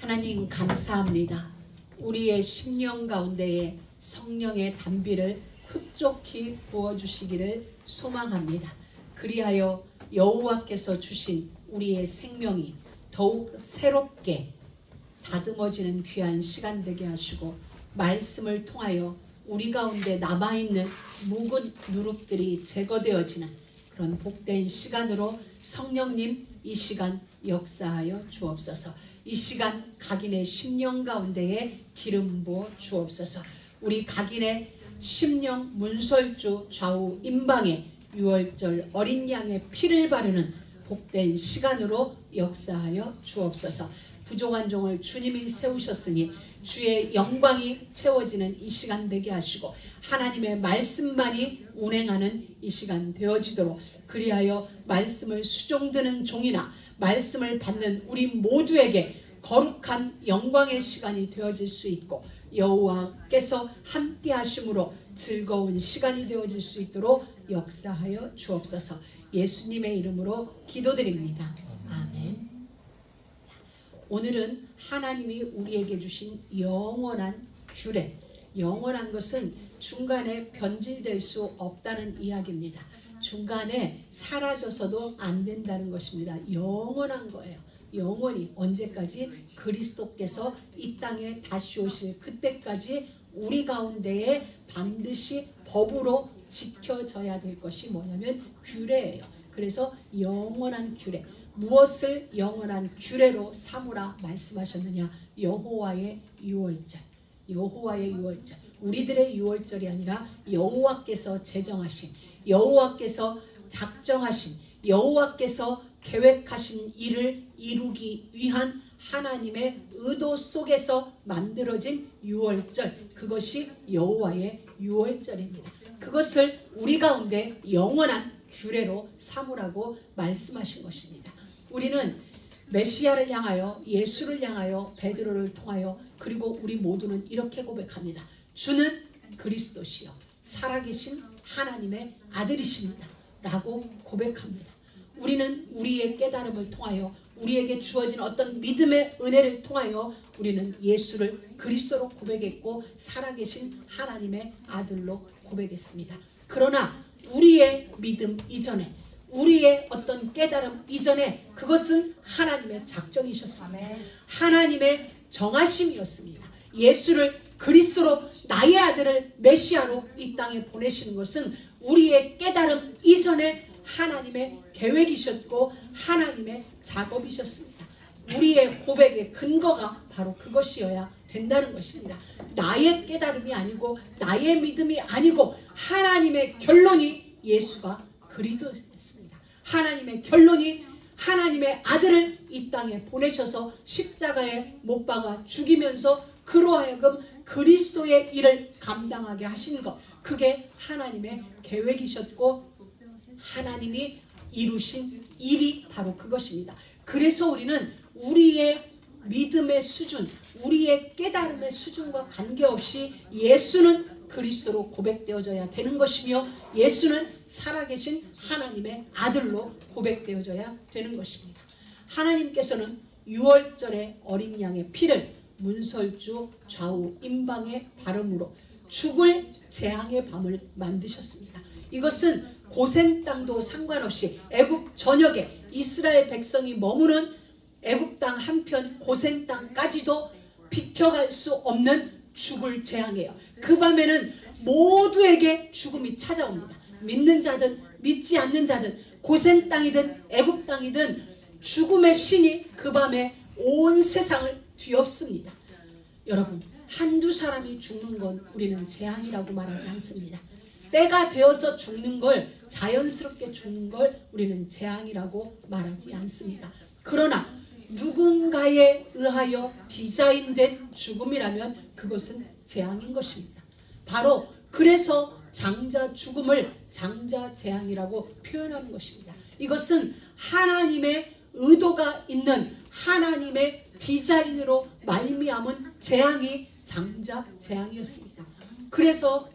하나님 감사합니다. 우리의 심령 가운데에 성령의 단비를 흡족히 부어주시기를 소망합니다. 그리하여 여호와께서 주신 우리의 생명이 더욱 새롭게 다듬어지는 귀한 시간 되게 하시고, 말씀을 통하여 우리 가운데 남아있는 묵은 누룩들이 제거되어지는 그런 복된 시간으로 성령님 이 시간 역사하여 주옵소서. 이 시간 각인의 심령 가운데에 기름 부어 주옵소서. 우리 각인의 심령 문설주 좌우 임방에 유월절 어린 양의 피를 바르는 복된 시간으로 역사하여 주옵소서. 부족한 종을 주님이 세우셨으니 주의 영광이 채워지는 이 시간 되게 하시고, 하나님의 말씀만이 운행하는 이 시간 되어지도록, 그리하여 말씀을 수종드는 종이나 말씀을 받는 우리 모두에게 거룩한 영광의 시간이 되어질 수 있고, 여호와께서 함께 하심으로 즐거운 시간이 되어질 수 있도록 역사하여 주옵소서. 예수님의 이름으로 기도드립니다. 아멘. 자, 오늘은 하나님이 우리에게 주신 영원한 규례, 영원한 것은 중간에 변질될 수 없다는 이야기입니다. 중간에 사라져서도 안 된다는 것입니다. 영원한 거예요. 영원히 언제까지? 그리스도께서 이 땅에 다시 오실 그때까지 우리 가운데에 반드시 법으로 지켜져야 될 것이 뭐냐면 규례예요. 그래서 영원한 규례. 무엇을 영원한 규례로 삼으라 말씀하셨느냐? 여호와의 유월절. 여호와의 유월절. 우리들의 유월절이 아니라 여호와께서 제정하신, 여호와께서 작정하신, 여호와께서 계획하신 일을 이루기 위한 하나님의 의도 속에서 만들어진 유월절, 그것이 여호와의 유월절입니다. 그것을 우리 가운데 영원한 규례로 삼으라고 말씀하신 것입니다. 우리는 메시아를 향하여, 예수를 향하여, 베드로를 통하여, 그리고 우리 모두는 이렇게 고백합니다. 주는 그리스도시요 살아계신 하나님의 아들이십니다 라고 고백합니다. 우리는 우리의 깨달음을 통하여, 우리에게 주어진 어떤 믿음의 은혜를 통하여 우리는 예수를 그리스도로 고백했고 살아계신 하나님의 아들로 고백했습니다. 그러나 우리의 믿음 이전에, 우리의 어떤 깨달음 이전에 그것은 하나님의 작정이셨습니다. 하나님의 정하심이었습니다. 예수를 그리스도로, 나의 아들을 메시아로 이 땅에 보내시는 것은 우리의 깨달음 이전에 하나님의 계획이셨고 하나님의 작업이셨습니다. 우리의 고백의 근거가 바로 그것이어야 된다는 것입니다. 나의 깨달음이 아니고 나의 믿음이 아니고 하나님의 결론이 예수가 그리스도였습니다. 하나님의 결론이 하나님의 아들을 이 땅에 보내셔서 십자가에 못 박아 죽이면서 그로 하여금 그리스도의 일을 감당하게 하신 것, 그게 하나님의 계획이셨고 하나님이 이루신 일이 바로 그것입니다. 그래서 우리는 우리의 믿음의 수준, 우리의 깨달음의 수준과 관계없이 예수는 그리스도로 고백되어져야 되는 것이며 예수는 살아계신 하나님의 아들로 고백되어져야 되는 것입니다. 하나님께서는 유월절의 어린 양의 피를 문설주 좌우 임방에 바름으로 죽을 재앙의 밤을 만드셨습니다. 이것은 고센 땅도 상관없이 애굽 전역에 이스라엘 백성이 머무는 애굽 땅 한편 고센 땅까지도 비켜갈 수 없는 죽을 재앙이에요. 그 밤에는 모두에게 죽음이 찾아옵니다. 믿는 자든 믿지 않는 자든 고센 땅이든 애굽 땅이든 죽음의 신이 그 밤에 온 세상을 뒤엎습니다. 여러분, 한두 사람이 죽는 건 우리는 재앙이라고 말하지 않습니다. 때가 되어서 죽는 걸, 자연스럽게 죽는 걸 우리는 재앙이라고 말하지 않습니다. 그러나 누군가에 의하여 디자인된 죽음이라면 그것은 재앙인 것입니다. 바로 그래서 장자 죽음을 장자 재앙이라고 표현하는 것입니다. 이것은 하나님의 의도가 있는 하나님의 디자인으로 말미암은 재앙이 장자 재앙이었습니다. 그래서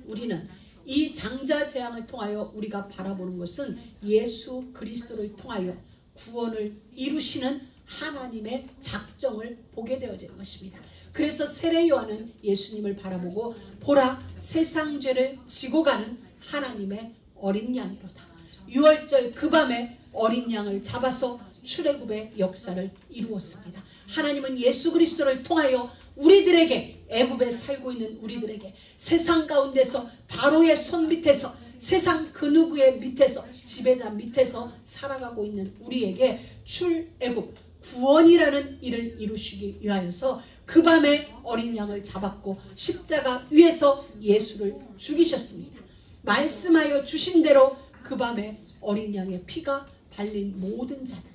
우리는 이 장자 재앙을 통하여 우리가 바라보는 것은 예수 그리스도를 통하여 구원을 이루시는 하나님의 작정을 보게 되어지는 것입니다. 그래서 세례 요한은 예수님을 바라보고 보라 세상 죄를 지고 가는 하나님의 어린 양이로다. 유월절 그 밤에 어린 양을 잡아서 출애굽의 역사를 이루었습니다. 하나님은 예수 그리스도를 통하여 우리들에게, 애굽에 살고 있는 우리들에게, 세상 가운데서 바로의 손 밑에서, 세상 그 누구의 밑에서, 지배자 밑에서 살아가고 있는 우리에게 출애굽 구원이라는 일을 이루시기 위하여서 그 밤에 어린 양을 잡았고 십자가 위에서 예수를 죽이셨습니다. 말씀하여 주신 대로 그 밤에 어린 양의 피가 발린 모든 자들,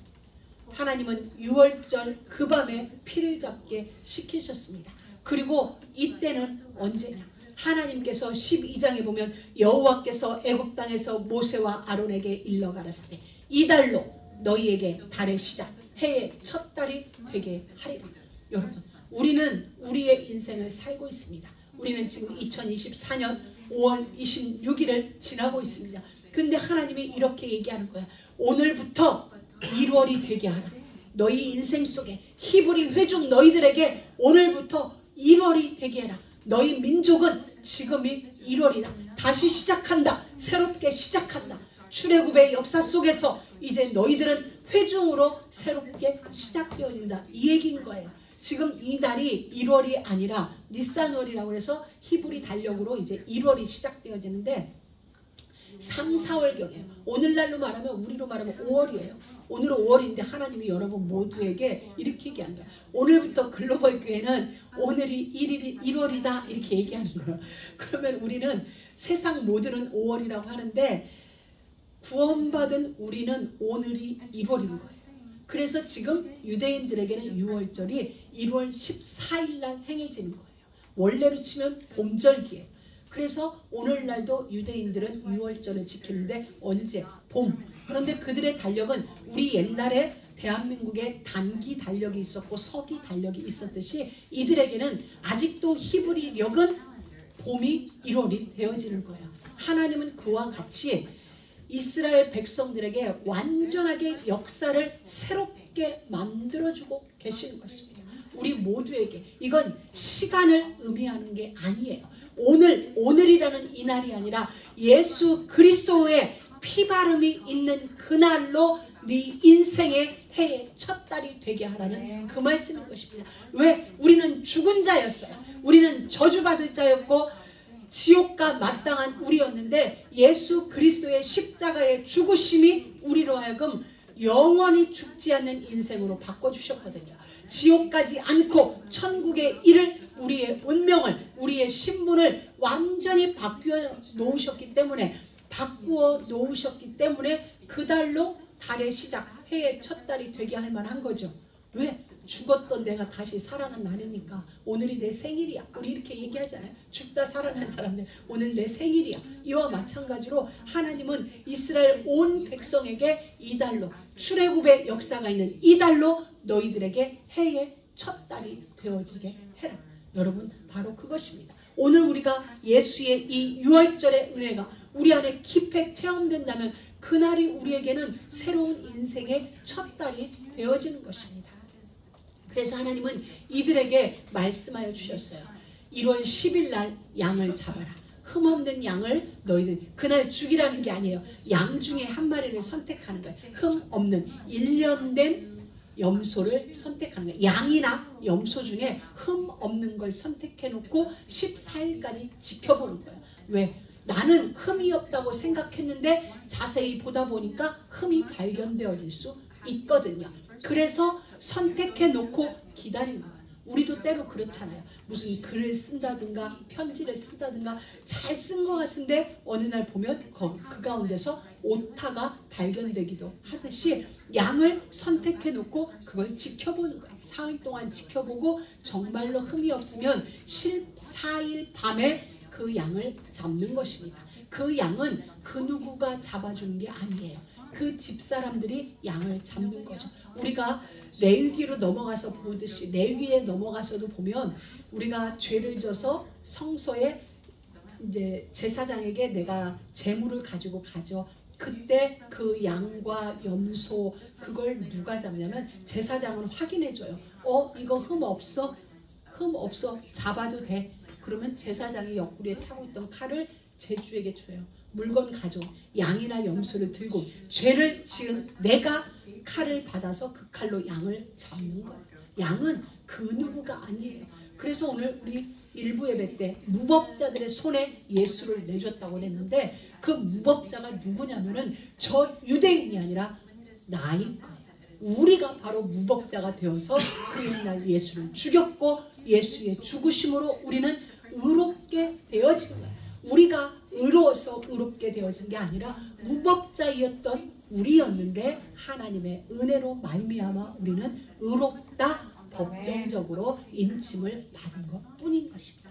하나님은 유월절 그 밤에 피를 잡게 시키셨습니다. 그리고 이때는 언제냐? 하나님께서 12장에 보면 여호와께서 애굽 땅에서 모세와 아론에게 일러 가라사대 이달로 너희에게 달의 시작 해의 첫 달이 되게 하리라. 여러분, 우리는 우리의 인생을 살고 있습니다. 우리는 지금 2024년 5월 26일을 지나고 있습니다. 근데 하나님이 이렇게 얘기하는 거야. 오늘부터 1월이 되게 하라. 너희 인생 속에 히브리 회중 너희들에게 오늘부터 1월이 되게 해라. 너희 민족은 지금이 1월이다. 다시 시작한다. 새롭게 시작한다. 출애굽의 역사 속에서 이제 너희들은 회중으로 새롭게 시작되어진다. 이 얘기인 거예요. 지금 이 달이 1월이 아니라 니산월이라고 해서 히브리 달력으로 이제 1월이 시작되어지는데 3, 4월경이에요. 오늘날로 말하면 우리로 말하면 5월이에요. 오늘은 5월인데 하나님이 여러분 모두에게 이렇게 얘기하는 거예요. 오늘부터 글로벌 교회는 오늘이 1월이다 이렇게 얘기하는 거예요. 그러면 우리는 세상 모두는 5월이라고 하는데 구원받은 우리는 오늘이 1월인 거예요. 그래서 지금 유대인들에게는 유월절이 1월 14일 날 행해지는 거예요. 원래로 치면 봄절기예요. 그래서 오늘날도 유대인들은 유월절을 지키는데 언제? 봄. 그런데 그들의 달력은 우리 옛날에 대한민국에 단기 달력이 있었고 서기 달력이 있었듯이 이들에게는 아직도 히브리력은 봄이 1월이 되어지는 거예요. 하나님은 그와 같이 이스라엘 백성들에게 완전하게 역사를 새롭게 만들어주고 계시는 것입니다. 우리 모두에게 이건 시간을 의미하는 게 아니에요. 오늘이라는 이 날이 아니라 예수 그리스도의 피바름이 있는 그날로 네 인생의 해의 첫 달이 되게 하라는 그 말씀인 것입니다. 왜? 우리는 죽은 자였어요. 우리는 저주받을 자였고 지옥과 마땅한 우리였는데 예수 그리스도의 십자가의 죽으심이 우리로 하여금 영원히 죽지 않는 인생으로 바꿔주셨거든요. 지옥 가지 않고 천국에 이를 우리의 운명을, 우리의 신분을 완전히 바꾸어 놓으셨기 때문에 그 달로 달의 시작, 해의 첫 달이 되게 할 만한 거죠. 왜? 죽었던 내가 다시 살아난 날이니까 오늘이 내 생일이야. 우리 이렇게 얘기하잖아요. 죽다 살아난 사람들 오늘 내 생일이야. 이와 마찬가지로 하나님은 이스라엘 온 백성에게 이 달로 출애굽의 역사가 있는 이 달로 너희들에게 해의 첫 달이 되어지게 해라. 여러분 바로 그것입니다. 오늘 우리가 예수의 이 유월절의 은혜가 우리 안에 깊이 체험된다면 그날이 우리에게는 새로운 인생의 첫 달이 되어지는 것입니다. 그래서 하나님은 이들에게 말씀하여 주셨어요. 1월 10일 날 양을 잡아라. 흠없는 양을 너희들 그날 죽이라는 게 아니에요. 양 중에 한 마리를 선택하는 거예요. 흠없는 1년 된 염소를 선택하는 거예요. 양이나 염소 중에 흠없는 걸 선택해 놓고 14일까지 지켜보는 거예요. 왜? 나는 흠이 없다고 생각했는데 자세히 보다 보니까 흠이 발견되어질 수 있거든요. 그래서 선택해 놓고 기다리는 거예요. 우리도 때로 그렇잖아요. 무슨 글을 쓴다든가 편지를 쓴다든가 잘 쓴 것 같은데 어느 날 보면 그 가운데서 오타가 발견되기도 하듯이 양을 선택해 놓고 그걸 지켜보는 거예요. 사흘 동안 지켜보고 정말로 흠이 없으면 14일 밤에 그 양을 잡는 것입니다. 그 양은 그 누구가 잡아주는 게 아니에요. 그 집사람들이 양을 잡는 거죠. 우리가 레위기로 넘어가서 보듯이 레위기에 넘어가서도 보면 우리가 죄를 져서 성소에 이제 제사장에게 내가 재물을 가지고 가죠. 그때 그 양과 염소 그걸 누가 잡냐면 제사장은 확인해줘요. 이거 흠 없어? 흠 없어. 잡아도 돼. 그러면 제사장이 옆구리에 차고 있던 칼을 제주에게 줘요. 물건 가져. 양이나 염소를 들고 죄를 지은 내가 칼을 받아서 그 칼로 양을 잡는 거예요. 양은 그 누구가 아니에요. 그래서 오늘 우리 일부 예배 때 무법자들의 손에 예수를 내줬다고 했는데 그 무법자가 누구냐면은 저 유대인이 아니라 나인 거예요. 우리가 바로 무법자가 되어서 그 옛날 예수를 죽였고 예수의 죽으심으로 우리는 의롭게 되어진 거예요. 우리가 의로워서 의롭게 되어진 게 아니라 무법자이었던 우리였는데 하나님의 은혜로 말미암아 우리는 의롭다 법정적으로 인침을 받은 것뿐인 것입니다.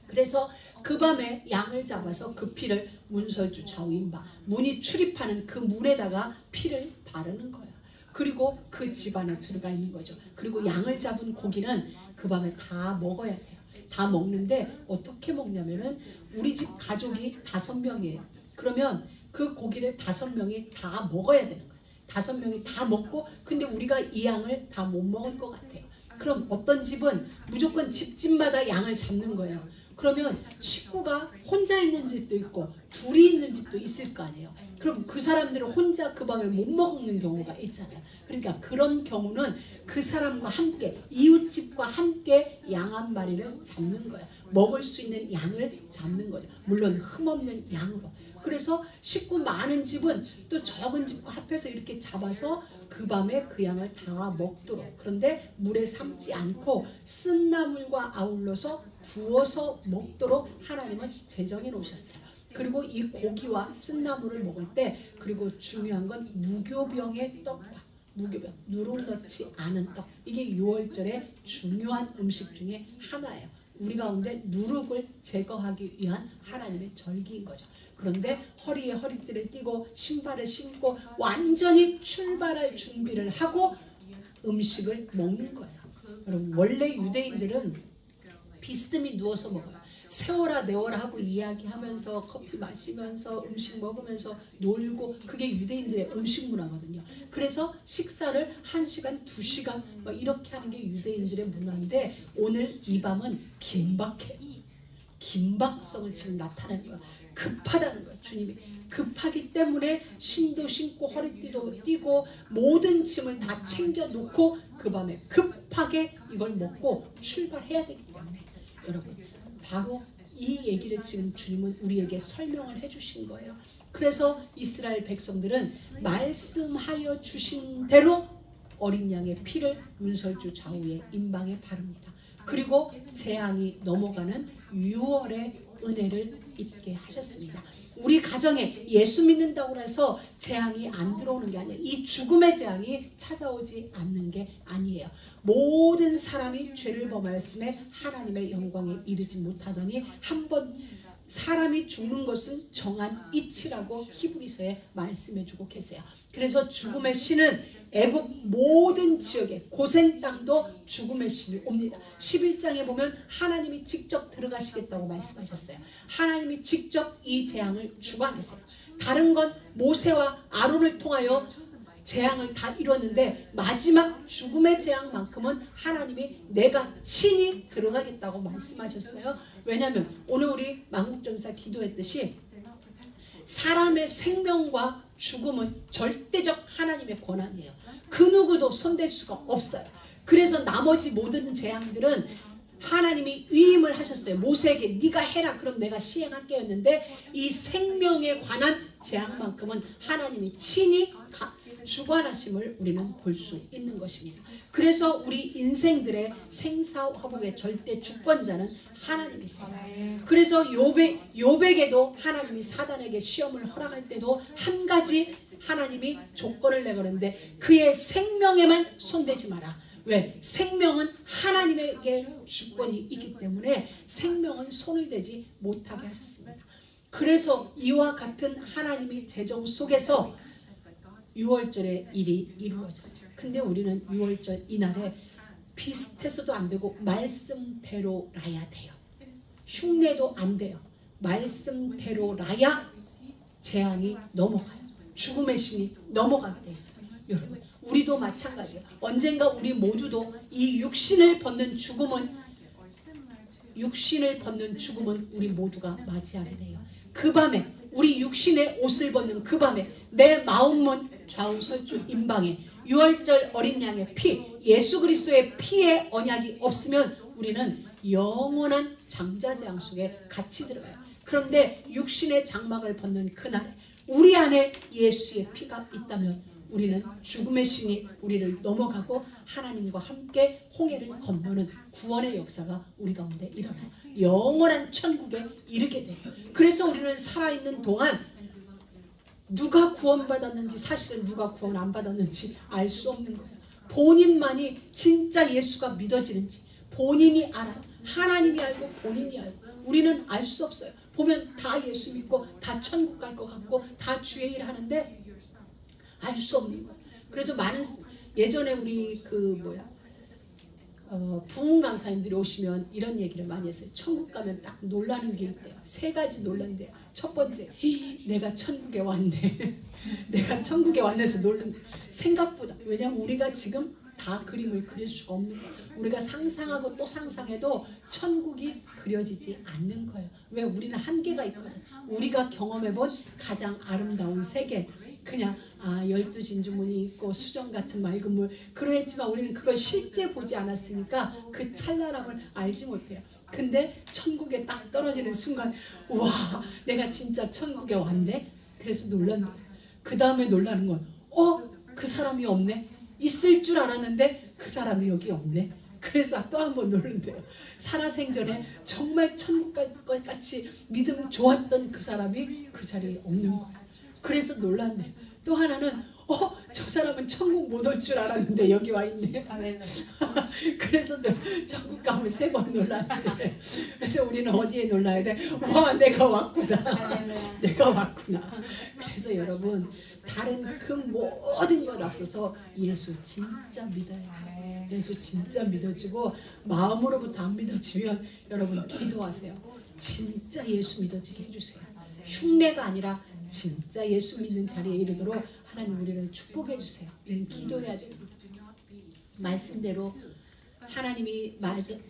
그래서 그 밤에 양을 잡아서 그 피를 문설주 좌우인바 문이 출입하는 그 문에다가 피를 바르는 거예요. 그리고 그 집안에 들어가 있는 거죠. 그리고 양을 잡은 고기는 그 밤에 다 먹어야 돼요. 다 먹는데 어떻게 먹냐면은 우리 집 가족이 5명이에요. 그러면 그 고기를 5명이 다 먹어야 되는 거예요. 5명이 다 먹고 근데 우리가 이 양을 다 못 먹을 것 같아요. 그럼 어떤 집은 무조건 집집마다 양을 잡는 거예요. 그러면 식구가 혼자 있는 집도 있고 둘이 있는 집도 있을 거 아니에요. 그럼 그 사람들은 혼자 그 밤에 못 먹는 경우가 있잖아요. 그러니까 그런 경우는 그 사람과 함께 이웃집과 함께 양 한 마리를 잡는 거예요. 먹을 수 있는 양을 잡는 거죠. 물론 흠없는 양으로. 그래서 식구 많은 집은 또 적은 집과 합해서 이렇게 잡아서 그 밤에 그 양을 다 먹도록 그런데 물에 삶지 않고 쓴 나물과 아울러서 구워서 먹도록 하나님은 제정해 놓으셨어요. 그리고 이 고기와 쓴 나물을 먹을 때 그리고 중요한 건 무교병의 떡밥 무교병 누룩 넣지 않은 떡 이게 6월절의 중요한 음식 중에 하나예요. 우리 가운데 누룩을 제거하기 위한 하나님의 절기인 거죠. 그런데 허리에 허리띠를 띠고 신발을 신고 완전히 출발할 준비를 하고 음식을 먹는 거예요. 여러분 원래 유대인들은 비스듬히 누워서 먹어요. 세워라 내워라 하고 이야기하면서 커피 마시면서 음식 먹으면서 놀고 그게 유대인들의 음식 문화거든요. 그래서 식사를 1시간, 2시간 막 이렇게 하는 게 유대인들의 문화인데 오늘 이 밤은 긴박해요. 긴박성을 지금 나타내는 거예요. 급하다는 거예요. 주님이 급하기 때문에 신도 신고 허리띠도 띠고 모든 짐을 다 챙겨놓고 그 밤에 급하게 이걸 먹고 출발해야 되기 때문에 여러분 바로 이 얘기를 지금 주님은 우리에게 설명을 해주신 거예요. 그래서 이스라엘 백성들은 말씀하여 주신 대로 어린 양의 피를 문설주 좌우의 임방에 바릅니다. 그리고 재앙이 넘어가는 6월의 은혜를 입게 하셨습니다. 우리 가정에 예수 믿는다고 해서 재앙이 안 들어오는 게 아니에요. 이 죽음의 재앙이 찾아오지 않는 게 아니에요. 모든 사람이 죄를 범하였음에 하나님의 영광에 이르지 못하더니 한번 사람이 죽는 것은 정한 이치라고 히브리서에 말씀해주고 계세요. 그래서 죽음의 신은 애굽 모든 지역에 고센 땅도 죽음의 신이 옵니다. 11장에 보면 하나님이 직접 들어가시겠다고 말씀하셨어요. 하나님이 직접 이 재앙을 주관하세요. 다른 건 모세와 아론을 통하여 재앙을 다 이뤘는데 마지막 죽음의 재앙만큼은 하나님이 내가 친히 들어가겠다고 말씀하셨어요. 왜냐하면 오늘 우리 만국전사 기도했듯이 사람의 생명과 죽음은 절대적 하나님의 권한이에요. 그 누구도 손댈 수가 없어요. 그래서 나머지 모든 재앙들은 하나님이 위임을 하셨어요. 모세에게 네가 해라 그럼 내가 시행할게 했는데 이 생명에 관한 재앙만큼은 하나님이 친히 주관하심을 우리는 볼 수 있는 것입니다. 그래서 우리 인생들의 생사화복의 절대 주권자는 하나님이세요. 그래서 욥에게도 하나님이 사단에게 시험을 허락할 때도 한 가지 하나님이 조건을 내걸었는데 그의 생명에만 손대지 마라. 왜? 생명은 하나님에게 주권이 있기 때문에 생명은 손을 대지 못하게 하셨습니다. 그래서 이와 같은 하나님의 제정 속에서 6월절의 일이 이루어져요. 근데 우리는 6월절 이날에 비슷해서도 안 되고 말씀대로라야 돼요. 흉내도 안 돼요. 말씀대로라야 재앙이 넘어가요. 죽음의 신이 넘어가게 돼 있어요. 여러분, 우리도 마찬가지예요. 언젠가 우리 모두도 이 육신을 벗는 죽음은 우리 모두가 맞이하게 돼요. 그 밤에 우리 육신의 옷을 벗는 그 밤에 내 마음문 좌우설주 임방에 유월절 어린 양의 피, 예수 그리스도의 피의 언약이 없으면 우리는 영원한 장자재앙 속에 같이 들어가요. 그런데 육신의 장막을 벗는 그날 우리 안에 예수의 피가 있다면 우리는 죽음의 신이 우리를 넘어가고 하나님과 함께 홍해를 건너는 구원의 역사가 우리 가운데 일어나요. 영원한 천국에 이르게 돼요. 그래서 우리는 살아있는 동안 누가 구원받았는지, 사실은 누가 구원 안 받았는지 알 수 없는 거예요. 본인만이 진짜 예수가 믿어지는지 본인이 알아요. 하나님이 알고 본인이 알고. 우리는 알 수 없어요. 보면 다 예수 믿고 다 천국 갈 것 같고 다 주의 일 하는데 알 수 없는 거예요. 그래서 많은 예전에 우리 부흥 강사님들이 오시면 이런 얘기를 많이 했어요. 천국 가면 딱 놀라는 게 있대요. 3가지 놀란대요. 첫 번째, 내가 천국에 왔네. 내가 천국에 왔네서 놀란대. 생각보다. 왜냐하면 우리가 지금 다 그림을 그릴 수가 없는 거예요. 우리가 상상하고 또 상상해도 천국이 그려지지 않는 거예요. 왜? 우리는 한계가 있거든. 우리가 경험해본 가장 아름다운 세계, 그냥 12진주문이 있고 수정 같은 맑은 물, 그러했지만 우리는 그걸 실제 보지 않았으니까 그 찬란함을 알지 못해요. 근데 천국에 딱 떨어지는 순간, 와, 내가 진짜 천국에 왔네? 그래서 놀란 거예요. 그 다음에 놀라는 건 그 사람이 없네? 있을 줄 알았는데 그 사람이 여기 없네? 그래서 또 한 번 놀란대요. 살아생전에 정말 천국같이 믿음 좋았던 그 사람이 그 자리에 없는 거예요. 그래서 놀란대요. 또 하나는 저 사람은 천국 못 올 줄 알았는데 여기 와 있네. 그래서 천국 가면 3번 놀랐는데, 그래서 우리는 어디에 놀라야 돼? 와, 내가 왔구나. 내가 왔구나. 그래서 여러분, 다른 그 모든 것 앞서서 예수 진짜 믿어요. 예수 진짜 믿어지고, 마음으로부터 안 믿어지면 여러분 기도하세요. 진짜 예수 믿어지게 해주세요. 흉내가 아니라 진짜 예수 믿는 자리에 이르도록 하나님 우리를 축복해 주세요. 우리는 기도해야 됩니다. 말씀대로 하나님이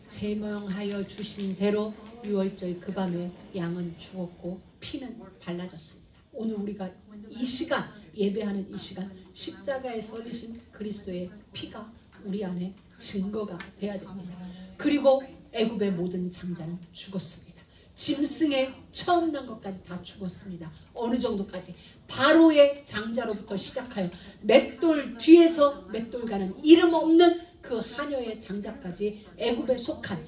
제명하여 주신 대로 유월절 그 밤에 양은 죽었고 피는 발라졌습니다. 오늘 우리가 이 시간, 예배하는 이 시간, 십자가에 서리신 그리스도의 피가 우리 안에 증거가 돼야 됩니다. 그리고 애굽의 모든 장자는 죽었습니다. 짐승의 처음 난 것까지 다 죽었습니다. 어느 정도까지? 바로의 장자로부터 시작하여 맷돌 뒤에서 맷돌 가는 이름 없는 그 하녀의 장자까지 애굽에 속한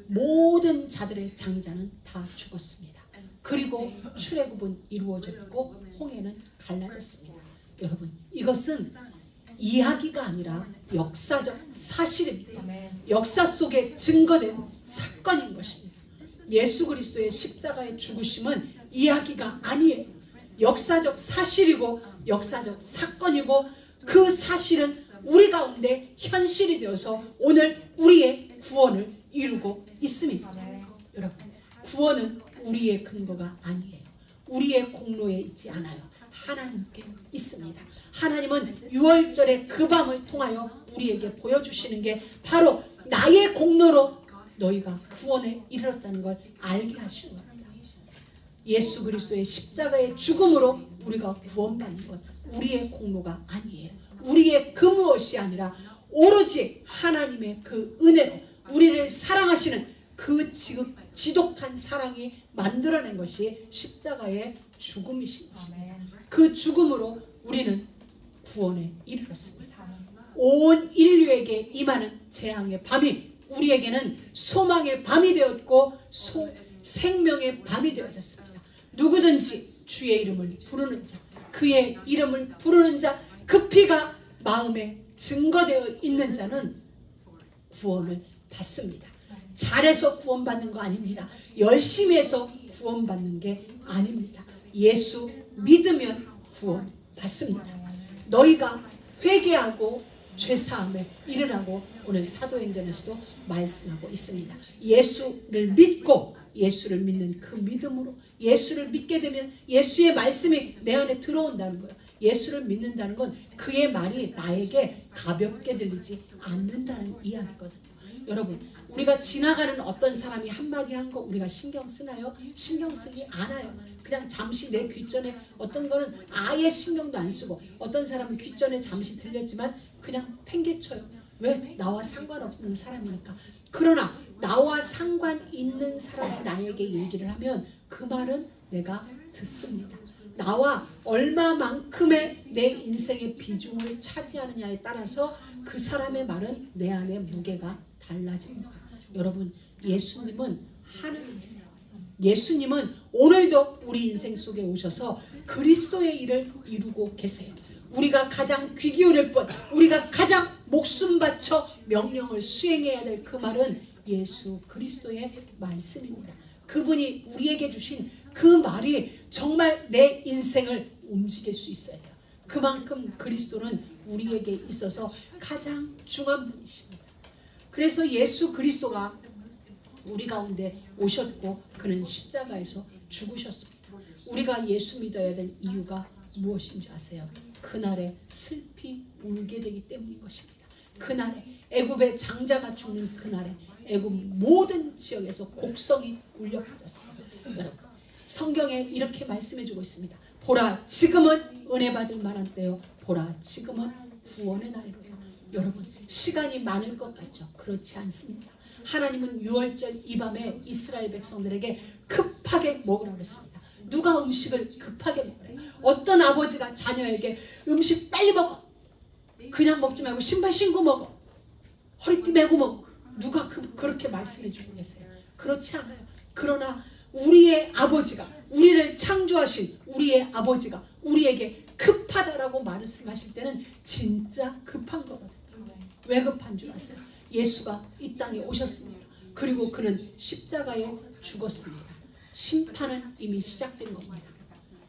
모든 자들의 장자는 다 죽었습니다. 그리고 출애굽은 이루어졌고 홍해는 갈라졌습니다. 여러분, 이것은 이야기가 아니라 역사적 사실입니다. 역사 속에 증거된 사건인 것입니다. 예수 그리스도의 십자가의 죽으심은 이야기가 아니에요. 역사적 사실이고 역사적 사건이고, 그 사실은 우리 가운데 현실이 되어서 오늘 우리의 구원을 이루고 있습니다. 여러분, 구원은 우리의 근거가 아니에요. 우리의 공로에 있지 않아요. 하나님께 있습니다. 하나님은 유월절의 그 밤을 통하여 우리에게 보여주시는 게 바로 나의 공로로 너희가 구원에 이르렀다는 걸 알게 하시는 겁니다. 예수 그리스도의 십자가의 죽음으로 우리가 구원받는 것, 우리의 공로가 아니에요. 우리의 그 무엇이 아니라 오로지 하나님의 그 은혜로 우리를 사랑하시는 그 지독한 사랑이 만들어낸 것이 십자가의 죽음이신 것입니다. 그 죽음으로 우리는 구원에 이르렀습니다. 온 인류에게 임하는 재앙의 밤이 우리에게는 소망의 밤이 되었고 생명의 밤이 되어졌습니다. 누구든지 주의 이름을 부르는 자, 그의 이름을 부르는 자, 그 피가 마음에 증거되어 있는 자는 구원을 받습니다. 잘해서 구원받는 거 아닙니다. 열심히 해서 구원받는 게 아닙니다. 예수 믿으면 구원받습니다. 너희가 회개하고 죄사함에 이르라고 오늘 사도행전에서도 말씀하고 있습니다. 예수를 믿고 예수를 믿는 그 믿음으로 예수를 믿게 되면 예수의 말씀이 내 안에 들어온다는 거예요. 예수를 믿는다는 건 그의 말이 나에게 가볍게 들리지 않는다는 이야기거든요. 여러분, 우리가 지나가는 어떤 사람이 한마디 한 거 우리가 신경 쓰나요? 신경 쓰지 않아요. 그냥 잠시 내 귓전에 어떤 거는 아예 신경도 안 쓰고 어떤 사람은 귓전에 잠시 들렸지만 그냥 팽개쳐요. 왜? 나와 상관없는 사람이니까. 그러나 나와 상관 있는 사람이 나에게 얘기를 하면 그 말은 내가 듣습니다. 나와 얼마만큼의 내 인생의 비중을 차지하느냐에 따라서 그 사람의 말은 내 안에 무게가 달라집니다. 여러분, 예수님은 하나님이세요. 예수님은 오늘도 우리 인생 속에 오셔서 그리스도의 일을 이루고 계세요. 우리가 가장 귀 기울일 것, 우리가 가장 목숨 바쳐 명령을 수행해야 될 그 말은 예수 그리스도의 말씀입니다. 그분이 우리에게 주신 그 말이 정말 내 인생을 움직일 수 있어야 돼요. 그만큼 그리스도는 우리에게 있어서 가장 중요한 분이십니다. 그래서 예수 그리스도가 우리 가운데 오셨고 그는 십자가에서 죽으셨습니다. 우리가 예수 믿어야 될 이유가 무엇인지 아세요? 그날에 슬피 울게 되기 때문인 것입니다. 그날에 애굽의 장자가 죽는 그날에 애굽 모든 지역에서 곡성이 울려 퍼졌어요. 여러분, 성경에 이렇게 말씀해주고 있습니다. 보라, 지금은 은혜 받을 만한 때요. 보라, 지금은 구원의 날이로다. 여러분, 시간이 많을 것 같죠? 그렇지 않습니다. 하나님은 유월절 이 밤에 이스라엘 백성들에게 급하게 먹으라고 했습니다. 누가 음식을 급하게 먹으래요? 어떤 아버지가 자녀에게 음식 빨리 먹어, 그냥 먹지 말고 신발 신고 먹어, 허리띠 메고 먹어, 누가 그렇게 말씀해주고 계세요? 그렇지 않아요. 그러나 우리의 아버지가, 우리를 창조하신 우리의 아버지가 우리에게 급하다라고 말씀하실 때는 진짜 급한 거거든요. 왜 급한 줄 아세요? 예수가 이 땅에 오셨습니다. 그리고 그는 십자가에 죽었습니다. 심판은 이미 시작된 겁니다.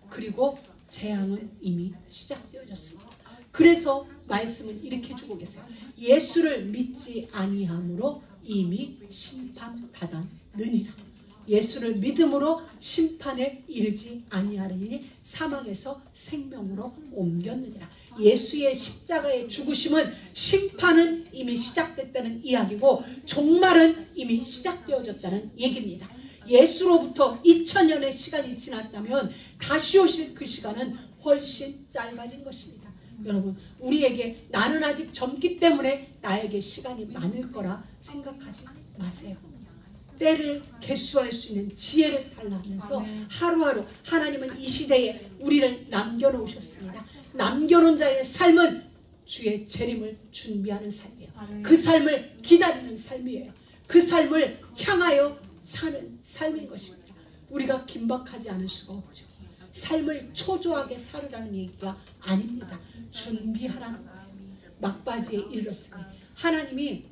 그리고 재앙은 이미 시작되어졌습니다. 그래서 말씀은 이렇게 주고 계세요. 예수를 믿지 아니함으로 이미 심판받았느니라. 예수를 믿음으로 심판에 이르지 아니하리니 사망에서 생명으로 옮겼느니라. 예수의 십자가의 죽으심은 심판은 이미 시작됐다는 이야기고 종말은 이미 시작되어졌다는 얘기입니다. 예수로부터 2000년의 시간이 지났다면 다시 오실 그 시간은 훨씬 짧아진 것입니다. 여러분, 우리에게 나는 아직 젊기 때문에 나에게 시간이 많을 거라 생각하지 마세요. 때를 개수할 수 있는 지혜를 달라하면서 하루하루 하나님은 이 시대에 우리를 남겨놓으셨습니다. 남겨놓은 자의 삶은 주의 재림을 준비하는 삶이에요. 그 삶을 기다리는 삶이에요. 그 삶을 향하여 사는 삶인 것입니다. 우리가 긴박하지 않을 수가 없죠. 삶을 초조하게 살으라는 얘기가 아닙니다. 준비하라는 거예요. 막바지에 이르렀으니 하나님이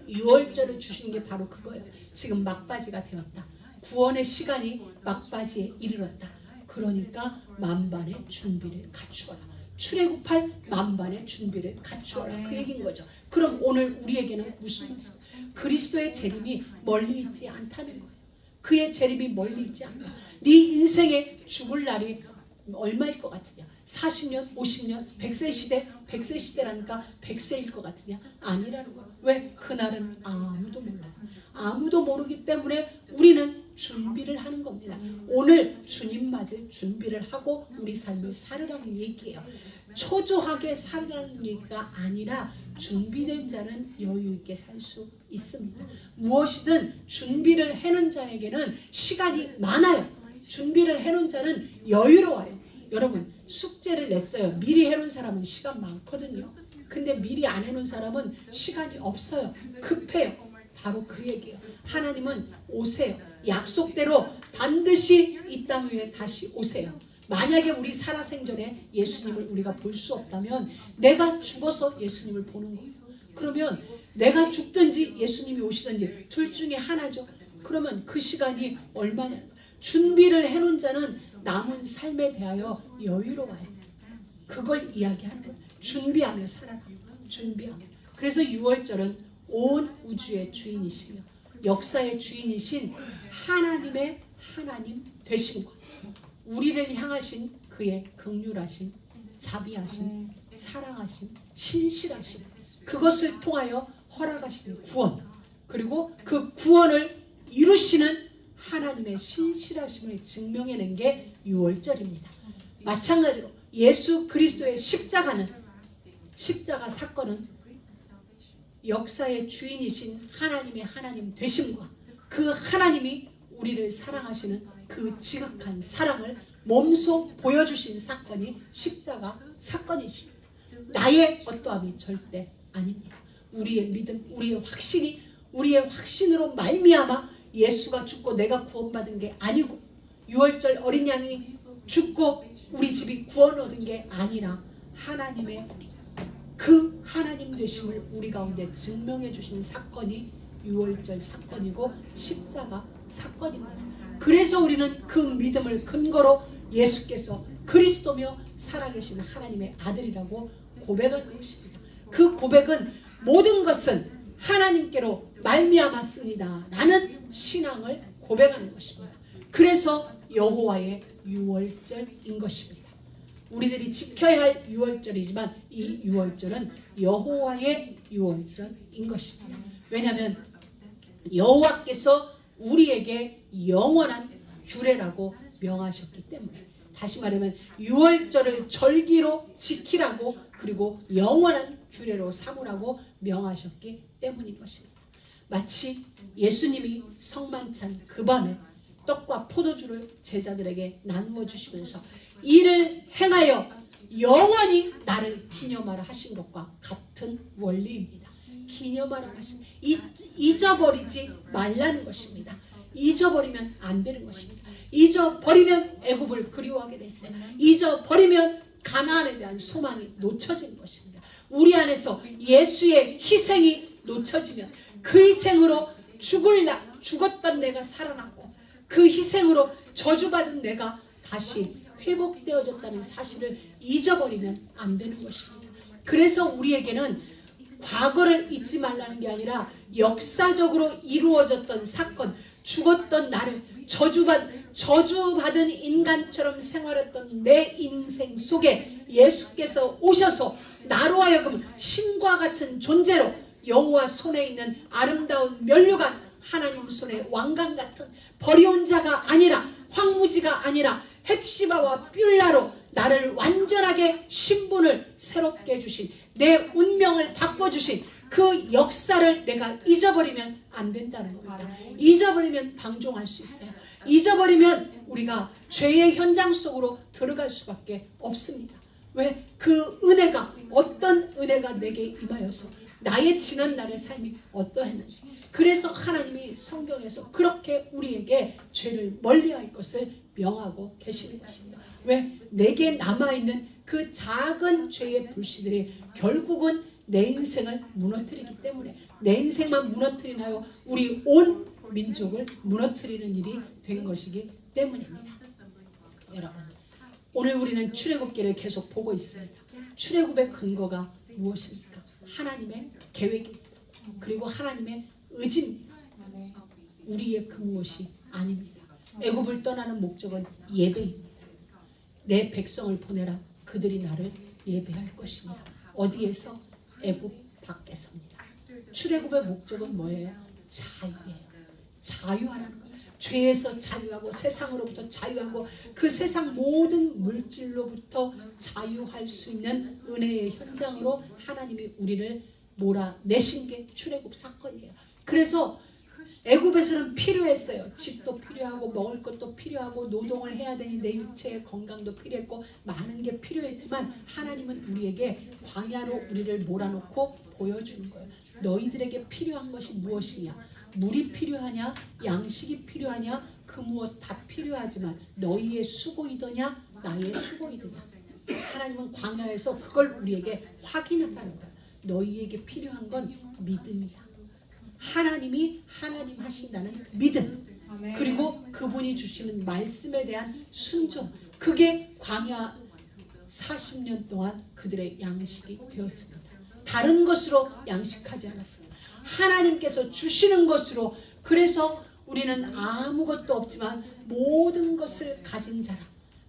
유월절을 주신 게 바로 그거예요. 지금 막바지가 되었다. 구원의 시간이 막바지에 이르렀다. 그러니까 만반의 준비를 갖추어라. 출애굽할 만반의 준비를 갖추어라. 그 얘기인 거죠. 그럼 오늘 우리에게는 무슨 말씀? 그리스도의 재림이 멀리 있지 않다는 거예요. 그의 재림이 멀리 있지 않다. 네 인생에 죽을 날이 얼마일 것 같으냐? 40년, 50년, 100세 시대, 100세 시대라니까 100세일 것 같으냐? 아니라는 거예요. 왜? 그날은 아무도 몰라요. 아무도 모르기 때문에 우리는 준비를 하는 겁니다. 오늘 주님 맞을 준비를 하고 우리 삶을 살으라는 얘기예요. 초조하게 살라는 얘기가 아니라 준비된 자는 여유 있게 살 수 있습니다. 무엇이든 준비를 해놓은 자에게는 시간이 많아요. 준비를 해놓은 자는 여유로워요. 여러분, 숙제를 냈어요. 미리 해놓은 사람은 시간 많거든요. 근데 미리 안 해놓은 사람은 시간이 없어요. 급해요. 바로 그 얘기예요. 하나님은 오세요. 약속대로 반드시 이 땅 위에 다시 오세요. 만약에 우리 살아생전에 예수님을 우리가 볼 수 없다면 내가 죽어서 예수님을 보는 거예요. 그러면 내가 죽든지 예수님이 오시든지 둘 중에 하나죠. 그러면 그 시간이 얼마냐. 준비를 해놓은 자는 남은 삶에 대하여 여유로워요. 그걸 이야기하는 거예요. 준비하며 살아라. 준비하며. 그래서 유월절은 온 우주의 주인이시며 역사의 주인이신 하나님의 하나님 되심과 우리를 향하신 그의 긍휼하신 자비하신 사랑하신 신실하신 그것을 통하여 허락하신 구원, 그리고 그 구원을 이루시는 하나님의 신실하심을 증명해낸 게 유월절입니다. 마찬가지로 예수 그리스도의 십자가 사건은 역사의 주인이신 하나님의 하나님 되심과 그 하나님이 우리를 사랑하시는 그 지극한 사랑을 몸소 보여주신 사건이 십자가 사건이십니다. 나의 어떠함이 절대 아닙니다. 우리의 믿음, 우리의 확신이 우리의 확신으로 말미암아 예수가 죽고 내가 구원받은 게 아니고 유월절 어린 양이 죽고 우리 집이 구원 얻은 게 아니라 하나님의 그 하나님 되심을 우리 가운데 증명해 주신 사건이 유월절 사건이고 십자가 사건입니다. 그래서 우리는 그 믿음을 근거로 예수께서 그리스도며 살아계신 하나님의 아들이라고 고백하는 것입니다. 그 고백은 모든 것은 하나님께로 말미암았습니다 라는 신앙을 고백하는 것입니다. 그래서 여호와의 유월절인 것입니다. 우리들이 지켜야 할 유월절이지만 이 유월절은 여호와의 유월절인 것입니다. 왜냐하면 여호와께서 우리에게 영원한 규례라고 명하셨기 때문에, 다시 말하면 유월절을 절기로 지키라고 그리고 영원한 규례로 삼으라고 명하셨기 때문인 것입니다. 마치 예수님이 성만찬 그 밤에 떡과 포도주를 제자들에게 나누어 주시면서 이를 행하여 영원히 나를 기념하라 하신 것과 같은 원리입니다. 기념하라 하신, 잊어버리지 말라는 것입니다. 잊어버리면 안 되는 것입니다. 잊어버리면 애굽을 그리워하게 됐어요. 잊어버리면 가나안에 대한 소망이 놓쳐진 것입니다. 우리 안에서 예수의 희생이 놓쳐지면 그 희생으로 죽었던 내가 살아났고 그 희생으로 저주받은 내가 다시 회복되어졌다는 사실을 잊어버리면 안 되는 것입니다. 그래서 우리에게는 과거를 잊지 말라는 게 아니라 역사적으로 이루어졌던 사건, 죽었던 나를 저주받은 인간처럼 생활했던 내 인생 속에 예수께서 오셔서 나로 하여금 신과 같은 존재로 여호와 손에 있는 아름다운 면류관, 하나님 손의 왕관 같은 버려온 자가 아니라, 황무지가 아니라 헵시바와 뷸라로 나를 완전하게 신분을 새롭게 해주신, 내 운명을 바꿔주신 그 역사를 내가 잊어버리면 안 된다는 겁니다. 잊어버리면 방종할 수 있어요. 잊어버리면 우리가 죄의 현장 속으로 들어갈 수밖에 없습니다. 왜? 그 은혜가, 어떤 은혜가 내게 임하여서 나의 지난날의 삶이 어떠했는지. 그래서 하나님이 성경에서 그렇게 우리에게 죄를 멀리할 것을 명하고 계시는 것입니다. 왜? 내게 남아있는 그 작은 죄의 불씨들이 결국은 내 인생을 무너뜨리기 때문에, 내 인생만 무너뜨리나요? 우리 온 민족을 무너뜨리는 일이 된 것이기 때문입니다. 여러분, 오늘 우리는 출애굽기를 계속 보고 있습니다. 출애굽의 근거가 무엇입니까? 하나님의 계획입니다. 그리고 하나님의 의지입니다. 우리의 그 무엇이 아닙니다. 애굽을 떠나는 목적은 예배입니다. 내 백성을 보내라. 그들이 나를 예배할 것이니라. 어디에서? 애굽 밖에서입니다. 출애굽의 목적은 뭐예요? 자유예요. 자유하라는 거예요. 죄에서 자유하고 세상으로부터 자유하고 그 세상 모든 물질로부터 자유할 수 있는 은혜의 현장으로 하나님이 우리를 몰아내신 게 출애굽 사건이에요. 그래서 애굽에서는 필요했어요. 집도 필요하고 먹을 것도 필요하고 노동을 해야 되니 내 육체의 건강도 필요했고 많은 게 필요했지만 하나님은 우리에게 광야로 우리를 몰아놓고 보여주는 거예요. 너희들에게 필요한 것이 무엇이냐? 물이 필요하냐? 양식이 필요하냐? 그 무엇 다 필요하지만 너희의 수고이더냐? 나의 수고이더냐? 하나님은 광야에서 그걸 우리에게 확인한다는 거예요. 너희에게 필요한 건 믿음이다. 하나님이 하나님 하신다는 믿음, 그리고 그분이 주시는 말씀에 대한 순종, 그게 광야 40년 동안 그들의 양식이 되었습니다. 다른 것으로 양식하지 않았어요. 하나님께서 주시는 것으로. 그래서 우리는 아무것도 없지만 모든 것을 가진 자라.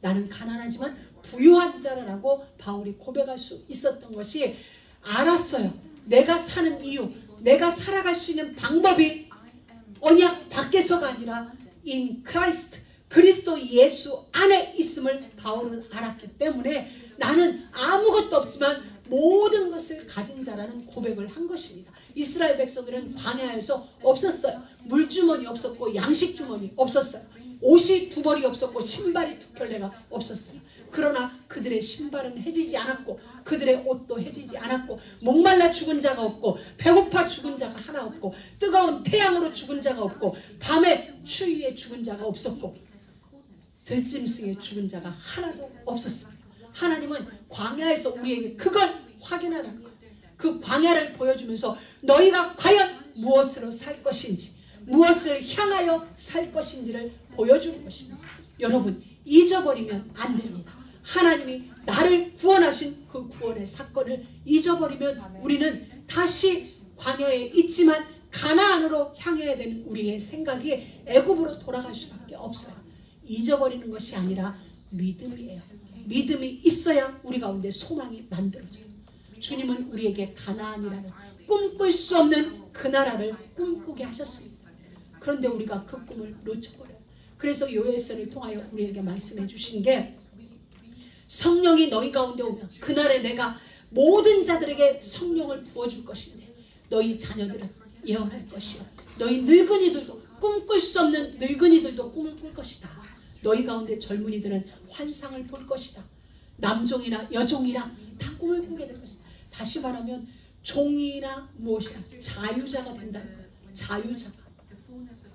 나는 가난하지만 부유한 자라라고 바울이 고백할 수 있었던 것이 알았어요. 내가 사는 이유, 내가 살아갈 수 있는 방법이 언약 밖에서가 아니라 in Christ, 그리스도 예수 안에 있음을 바울은 알았기 때문에 나는 아무것도 없지만 모든 것을 가진 자라는 고백을 한 것입니다. 이스라엘 백성들은 광야에서 없었어요. 물주머니 없었고 양식주머니 없었어요. 옷이 두 벌이 없었고 신발이 두 켤레가 없었어요. 그러나 그들의 신발은 해지지 않았고 그들의 옷도 해지지 않았고 목말라 죽은 자가 없고 배고파 죽은 자가 하나 없고 뜨거운 태양으로 죽은 자가 없고 밤에 추위에 죽은 자가 없었고 들짐승에 죽은 자가 하나도 없었습니다. 하나님은 광야에서 우리에게 그걸 확인하는 거예요. 그 광야를 보여주면서 너희가 과연 무엇으로 살 것인지, 무엇을 향하여 살 것인지를 보여주는 것입니다. 여러분, 잊어버리면 안 됩니다. 하나님이 나를 구원하신 그 구원의 사건을 잊어버리면 우리는 다시 광야에 있지만 가나안으로 향해야 되는 우리의 생각이 애굽으로 돌아갈 수밖에 없어요. 잊어버리는 것이 아니라 믿음이에요. 믿음이 있어야 우리 가운데 소망이 만들어져요. 주님은 우리에게 가나안이라는 꿈꿀 수 없는 그 나라를 꿈꾸게 하셨습니다. 그런데 우리가 그 꿈을 놓쳐버려요. 그래서 요엘서를 통하여 우리에게 말씀해 주신 게 성령이 너희 가운데 오면 그날에 내가 모든 자들에게 성령을 부어줄 것인데 너희 자녀들은 예언할 것이요 너희 늙은이들도 꿈꿀 수 없는 늙은이들도 꿈을 꿀 것이다. 너희 가운데 젊은이들은 환상을 볼 것이다. 남종이나 여종이나 다 꿈을 꾸게 될 것이다. 다시 말하면 종이나 무엇이나 자유자가 된다는 거예요. 자유자가.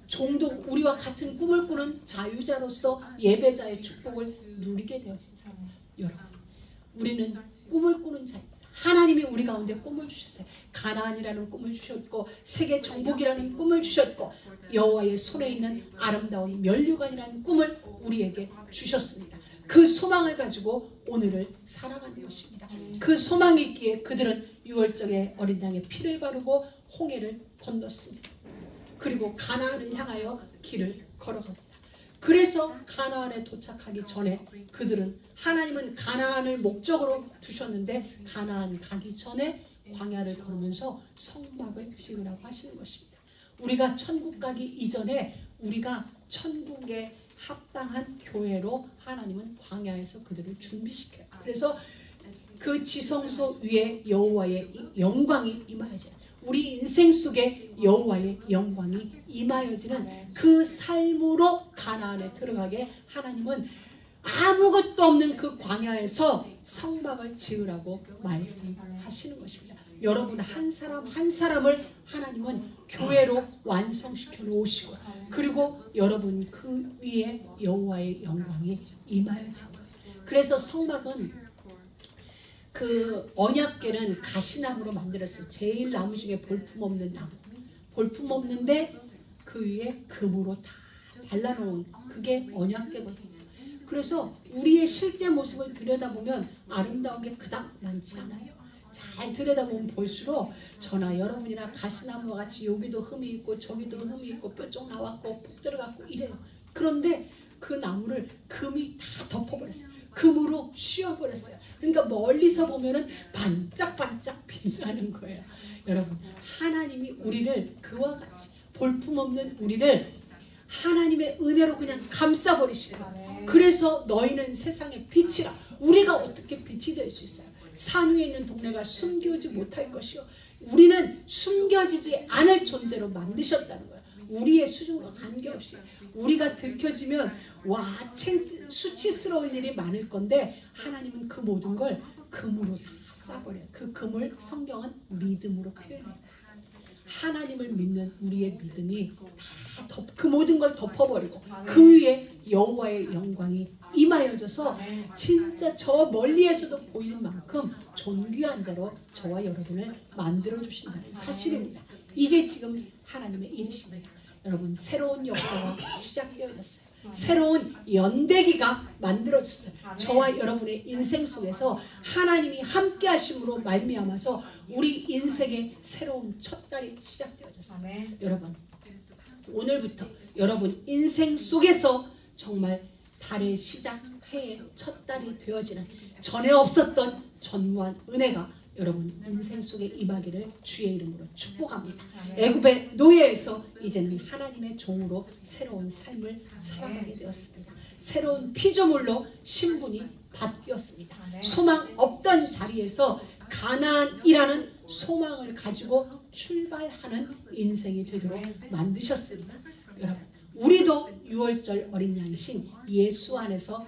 종도 우리와 같은 꿈을 꾸는 자유자로서 예배자의 축복을 누리게 되었습니다. 여러분, 우리는 꿈을 꾸는 자입니다. 하나님이 우리 가운데 꿈을 주셨어요. 가나안이라는 꿈을 주셨고 세계 정복이라는 꿈을 주셨고 여호와의 손에 있는 아름다운 면류관이라는 꿈을 우리에게 주셨습니다. 그 소망을 가지고 오늘을 살아가는 것입니다. 그 소망이 있기에 그들은 유월절에 어린 양의 피를 바르고 홍해를 건넜습니다. 그리고 가나안을 향하여 길을 걸어갑니다. 그래서 가나안에 도착하기 전에 그들은 하나님은 가나안을 목적으로 두셨는데 가나안 가기 전에 광야를 걸으면서 성막을 지으라고 하시는 것입니다. 우리가 천국 가기 이전에 우리가 천국에 합당한 교회로 하나님은 광야에서 그들을 준비시켜요. 그래서 그 지성소 위에 여호와의 영광이 임하여져요. 우리 인생 속에 여호와의 영광이 임하여지는 그 삶으로 가나안에 들어가게 하나님은 아무것도 없는 그 광야에서 성막을 지으라고 말씀하시는 것입니다. 여러분 한 사람 한 사람을 하나님은 교회로 완성시켜 놓으시고 그리고 여러분 그 위에 여호와의 영광이 임하여진 거예요. 그래서 성막은 그 언약궤는 가시나무로 만들었어요. 제일 나무 중에 볼품없는 나무. 볼품없는데 그 위에 금으로 다 발라놓은 그게 언약궤거든요. 그래서 우리의 실제 모습을 들여다보면 아름다운 게 그닥 많지 않아요. 잘 들여다보면 볼수록 저나 여러분이나 가시나무와 같이 여기도 흠이 있고 저기도 흠이 있고 뾰족 나왔고 푹 들어갔고 이래요. 그런데 그 나무를 금이 다 덮어버렸어요. 금으로 씌워버렸어요. 그러니까 멀리서 보면은 반짝반짝 빛나는 거예요. 여러분 하나님이 우리를 그와 같이 볼품없는 우리를 하나님의 은혜로 그냥 감싸버리시는 거예요. 그래서 너희는 세상의 빛이라. 우리가 어떻게 빛이 될 수 있어요? 산 위에 있는 동네가 숨겨지 못할 것이요 우리는 숨겨지지 않을 존재로 만드셨다는 거예요. 우리의 수준과 관계없이 우리가 들켜지면 와 수치스러운 일이 많을 건데 하나님은 그 모든 걸 금으로 다 싸버려요. 그 금을 성경은 믿음으로 표현해요. 하나님을 믿는 우리의 믿음이 다 그 모든 걸 덮어버리고 그 위에 여호와의 영광이 임하여져서 진짜 저 멀리에서도 보일 만큼 존귀한 자로 저와 여러분을 만들어주신다는 사실입니다. 이게 지금 하나님의 일이십니다. 여러분 새로운 역사가 시작되어졌어요. 새로운 연대기가 만들어졌어요. 저와 여러분의 인생 속에서 하나님이 함께 하심으로 말미암아서 우리 인생의 새로운 첫 달이 시작되어졌어요. 여러분, 오늘부터 여러분 인생 속에서 정말 달의 시작, 해의 첫 달이 되어지는 전에 없었던 전무한 은혜가 여러분 인생 속에 임하기를 주의 이름으로 축복합니다. 애굽의 노예에서 이제는 하나님의 종으로 새로운 삶을 살아가게 되었습니다. 새로운 피조물로 신분이 바뀌었습니다. 소망 없던 자리에서 가나안이라는 소망을 가지고 출발하는 인생이 되도록 만드셨습니다. 여러분, 우리도 6월절 어린 양이신 예수 안에서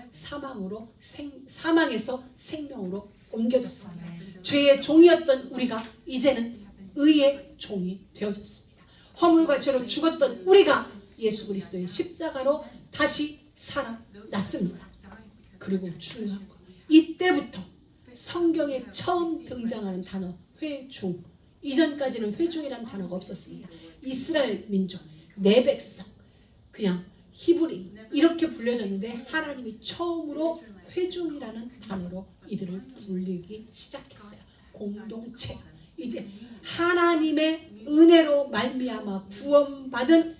사망에서 생명으로 옮겨졌습니다. 죄의 종이었던 우리가 이제는 의의 종이 되어졌습니다. 허물과 죄로 죽었던 우리가 예수 그리스도의 십자가로 다시 살아났습니다. 그리고 중요한 것, 이때부터 성경에 처음 등장하는 단어 회중, 이전까지는 회중이라는 단어가 없었습니다. 이스라엘 민족, 내 백성, 그냥 히브리 이렇게 불려졌는데 하나님이 처음으로 회중이라는 단어로 이들을 불리기 시작했어요. 공동체. 이제 하나님의 은혜로 말미암아 구원받은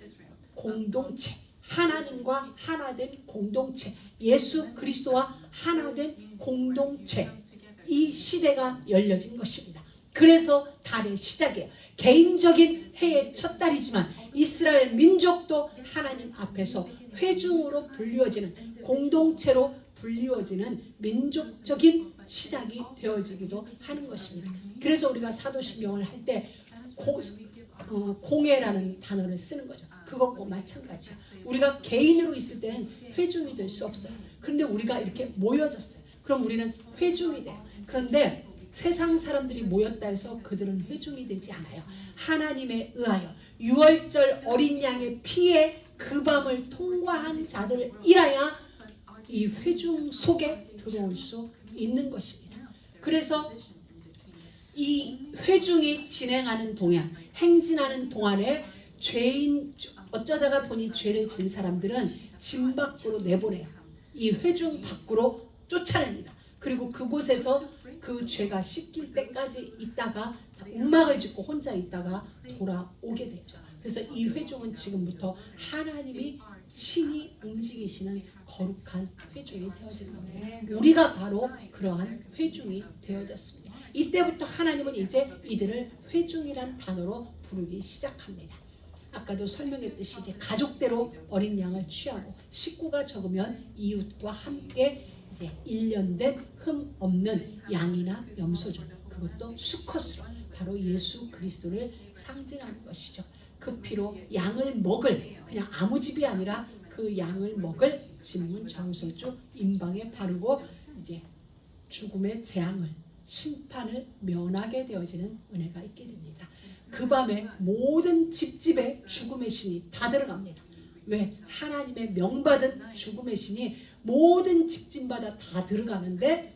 공동체, 하나님과 하나된 공동체, 예수 그리스도와 하나된 공동체, 이 시대가 열려진 것입니다. 그래서 달의 시작이에요. 개인적인 해의 첫 달이지만 이스라엘 민족도 하나님 앞에서 회중으로 불리워지는, 공동체로 불리워지는 민족적인 시작이 되어지기도 하는 것입니다. 그래서 우리가 사도신경을 할 때 공회라는 단어를 쓰는 거죠. 그것과 마찬가지야. 우리가 개인으로 있을 때는 회중이 될 수 없어요. 그런데 우리가 이렇게 모여졌어요. 그럼 우리는 회중이 돼요. 그런데 세상 사람들이 모였다 해서 그들은 회중이 되지 않아요. 하나님에 의하여 6월절 어린 양의 피에 그 밤을 통과한 자들이라야 이 회중 속에 들어올 수 있는 것입니다. 그래서 이 회중이 진행하는 동안, 행진하는 동안에 죄인, 어쩌다가 보니 죄를 진 사람들은 진 밖으로 내보내요. 이 회중 밖으로 쫓아냅니다. 그리고 그곳에서 그 죄가 씻길 때까지 있다가 움막을 짓고 혼자 있다가 돌아오게 되죠. 그래서 이 회중은 지금부터 하나님이 친히 움직이시는 거룩한 회중이 되어진 겁니다. 우리가 바로 그러한 회중이 되어졌습니다. 이때부터 하나님은 이제 이들을 회중이란 단어로 부르기 시작합니다. 아까도 설명했듯이 이제 가족대로 어린 양을 취하고 식구가 적으면 이웃과 함께 이제 1년 된 흠 없는 양이나 염소죠. 그것도 수컷으로 바로 예수 그리스도를 상징하는 것이죠. 그 피로 양을 먹을, 그냥 아무 집이 아니라 그 양을 먹을 진문 정서주 임방에 바르고 이제 죽음의 재앙을, 심판을 면하게 되어지는 은혜가 있게 됩니다. 그 밤에 모든 집집에 죽음의 신이 다 들어갑니다. 왜? 하나님의 명받은 죽음의 신이 모든 집집마다 다 들어가는데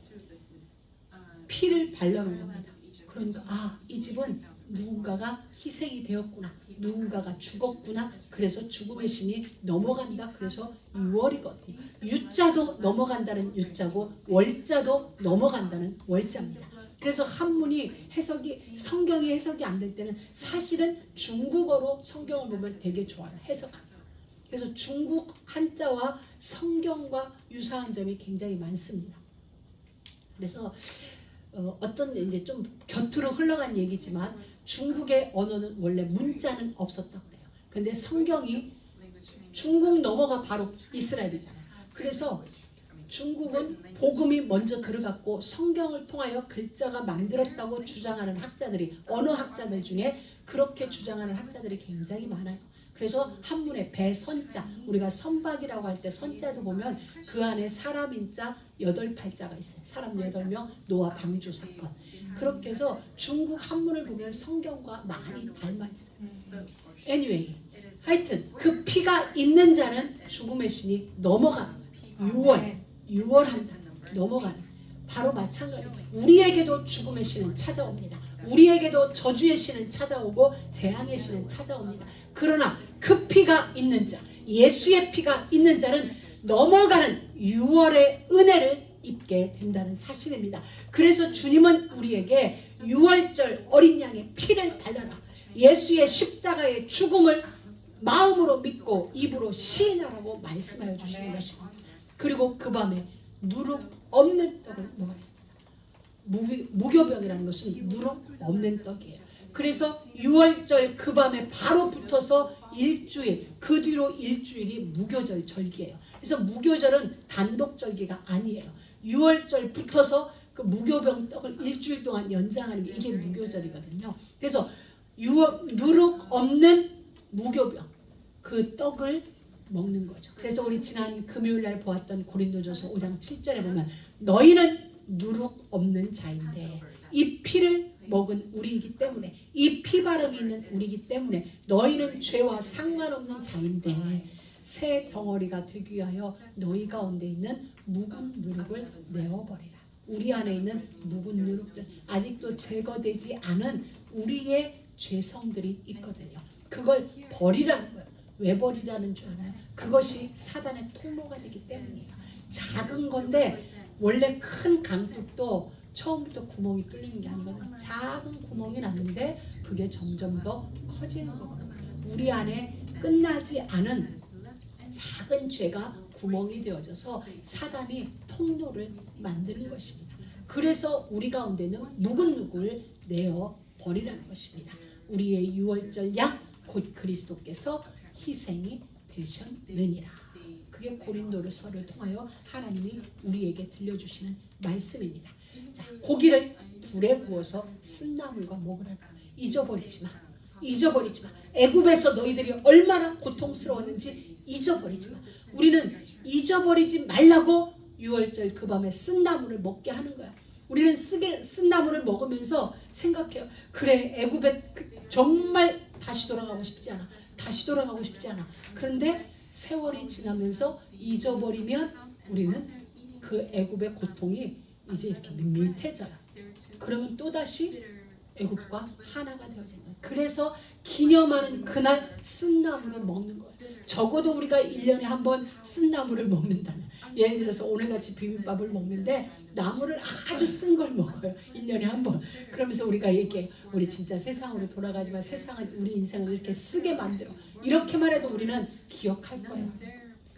피를 발라놓은 겁니다. 그러니까 이 집은 누군가가 희생이 되었구나, 누군가가 죽었구나, 그래서 죽음의 신이 넘어간다. 그래서 6월이거든요. 유자도 넘어간다는 유자고 월자도 넘어간다는 월자입니다. 그래서 한문이 성경이 해석이 안 될 때는 사실은 중국어로 성경을 보면 되게 좋아요. 해석하세요. 그래서 중국 한자와 성경과 유사한 점이 굉장히 많습니다. 그래서 어떤 이제 좀 곁으로 흘러간 얘기지만 중국의 언어는 원래 문자는 없었다고 그래요. 근데 성경이 중국 넘어가 바로 이스라엘이잖아요. 그래서 중국은 복음이 먼저 들어갔고 성경을 통하여 글자가 만들었다고 주장하는 학자들이, 언어학자들 중에 그렇게 주장하는 학자들이 굉장히 많아요. 그래서 한문에 배선자, 우리가 선박이라고 할 때 선자도 보면 그 안에 사람인자 8팔자가 있어요. 사람 8명, 노아 방주 사건. 그렇게 해서 중국 한문을 보면 성경과 많이 닮아 있어요. Anyway, 하여튼 그 피가 있는 자는 죽음의 신이 넘어가는 거예요. 6월 한다. 넘어가는. 바로 마찬가지. 우리에게도 죽음의 신은 찾아옵니다. 우리에게도 저주의 신은 찾아오고 재앙의 신은 찾아옵니다. 그러나 그 피가 있는 자, 예수의 피가 있는 자는 넘어가는 6월의 은혜를 입게 된다는 사실입니다. 그래서 주님은 우리에게 6월절 어린 양의 피를 발라라, 예수의 십자가의 죽음을 마음으로 믿고 입으로 시인하라고 말씀하여 주시는 것입니다. 그리고 그 밤에 누룩 없는 떡을 먹어야 합니다. 무교병이라는 것은 누룩 없는 떡이에요. 그래서 6월절 그 밤에 바로 붙어서 일주일, 그 뒤로 일주일이 무교절 절기예요. 그래서 무교절은 단독절기가 아니에요. 6월절 붙어서 그 무교병 떡을 일주일 동안 연장하는 게 이게 무교절이거든요. 그래서 누룩 없는 무교병, 그 떡을 먹는 거죠. 그래서 우리 지난 금요일날 보았던 고린도전서 5장 7절에 보면 너희는 누룩 없는 자인데 이 피를 먹은 우리이기 때문에, 이 피바람이 있는 우리이기 때문에 너희는 죄와 상관없는 자인데 새 덩어리가 되기 위하여 너희 가운데 있는 묵은 누룩을 내어버리라. 우리 안에 있는 묵은 누룩들, 아직도 제거되지 않은 우리의 죄성들이 있거든요. 그걸 버리라는 거예요. 왜 버리라는 줄 알아요? 그것이 사단의 통로가 되기 때문이에요. 작은 건데 원래 큰 강둑도 처음부터 구멍이 뚫리는 게 아니거든요. 작은 구멍이 났는데 그게 점점 더 커지는 거거든요. 우리 안에 끝나지 않은 작은 죄가 구멍이 되어져서 사단이 통로를 만드는 것입니다. 그래서 우리 가운데는 묵은 누구를 내어 버리라는 것입니다. 우리의 유월절 양 곧 그리스도께서 희생이 되셨느니라. 그게 고린도서를 통하여 하나님이 우리에게 들려주시는 말씀입니다. 자, 고기를 불에 구워서 쓴나물과 먹으라고. 잊어버리지 마. 잊어버리지 마. 애굽에서 너희들이 얼마나 고통스러웠는지 잊어버리지 마. 우리는 잊어버리지 말라고 유월절 그 밤에 쓴나물을 먹게 하는 거야. 우리는 쓴나물을 먹으면서 생각해요. 그래, 애굽에 정말 다시 돌아가고 싶지 않아. 다시 돌아가고 싶지 않아. 그런데 세월이 지나면서 잊어버리면 우리는 그 애굽의 고통이 이제 이렇게 밋밋해져요. 그러면 또다시 애굽과 하나가 되어지는 거예요. 그래서 기념하는 그날 쓴나물을 먹는 거예요. 적어도 우리가 1년에 한 번 쓴나물을 먹는다면, 예를 들어서 오늘같이 비빔밥을 먹는데 나물을 아주 쓴 걸 먹어요. 1년에 한 번. 그러면서 우리가 얘기해요. 우리 진짜 세상으로 돌아가지만 세상은 우리 인생을 이렇게 쓰게 만들어. 이렇게만 해도 우리는 기억할 거예요.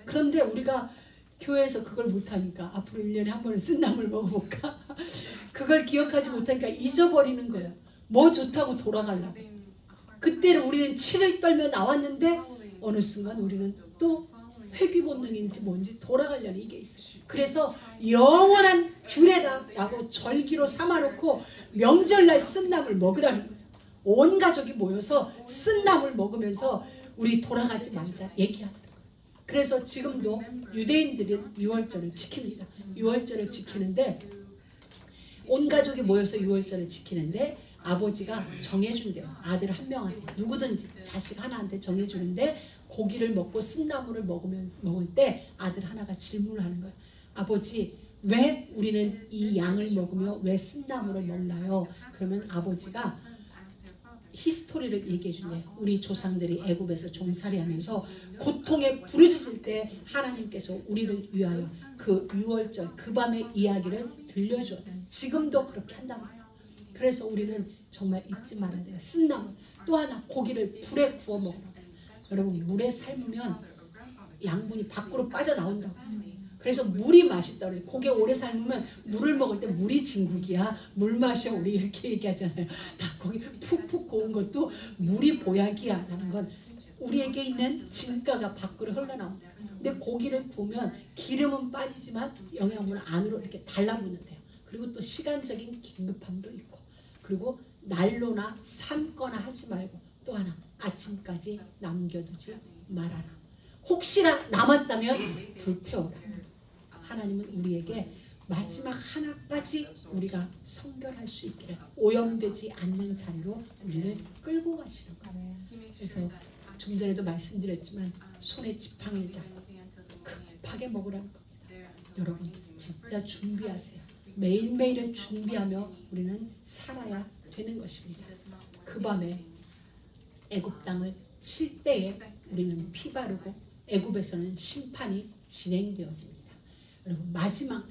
그런데 우리가 교회에서 그걸 못하니까 앞으로 1년에 한 번은 쓴나물 먹어볼까? 그걸 기억하지 못하니까 잊어버리는 거예요. 뭐 좋다고 돌아가려고. 그때는 우리는 치를 떨며 나왔는데 어느 순간 우리는 또 회귀 본능인지 뭔지 돌아가려는 이게 있어요. 그래서 영원한 규례다라고 절기로 삼아놓고 명절날 쓴나물 먹으라는 거예요. 온 가족이 모여서 쓴나물 먹으면서 우리 돌아가지 말자 얘기하는 거예요. 그래서 지금도 유대인들은 유월절을 지킵니다. 유월절을 지키는데 온 가족이 모여서 유월절을 지키는데 아버지가 정해준대요. 아들 한 명한테, 누구든지 자식 하나한테 정해주는데 고기를 먹고 쓴나물을 먹을 때 아들 하나가 질문을 하는 거예요. 아버지, 왜 우리는 이 양을 먹으며 왜 쓴나물을 먹나요? 그러면 아버지가 히스토리를 얘기해 준대요. 우리 조상들이 애굽에서 종살이하면서 고통에 부르짖을 때 하나님께서 우리를 위하여 그 유월절 그 밤의 이야기를 들려줘요. 지금도 그렇게 한단 말이에요. 그래서 우리는 정말 잊지 말아야 돼요. 쓴나물. 또 하나, 고기를 불에 구워 먹어요. 여러분, 물에 삶으면 양분이 밖으로 빠져나온다고 해요. 그래서 물이 맛있다 그래요. 고기 오래 삶으면 물을 먹을 때 물이 진국이야. 물 마셔. 우리 이렇게 얘기하잖아요. 다 거기 푹푹 고운 것도 물이 보약이야 라는 건 우리에게 있는 진가가 밖으로 흘러나옵니다. 근데 고기를 구우면 기름은 빠지지만 영양분은 안으로 이렇게 달라붙는데요. 그리고 또 시간적인 긴급함도 있고, 그리고 난로나 삶거나 하지 말고 또 하나, 아침까지 남겨두지 말아라. 혹시나 남았다면 불태워라. 하나님은 우리에게 마지막 하나까지 우리가 성결할 수 있기를, 오염되지 않는 자리로 우리를 끌고 가시는 거예요. 그래서 좀 전에도 말씀드렸지만 손에 지팡이를 잡고 급하게 먹으라는 겁니다. 여러분, 진짜 준비하세요. 매일매일을 준비하며 우리는 살아야 되는 것입니다. 그 밤에 애굽 땅을 칠 때에 우리는 피 바르고 애굽에서는 심판이 진행되어집니다. 여러분 마지막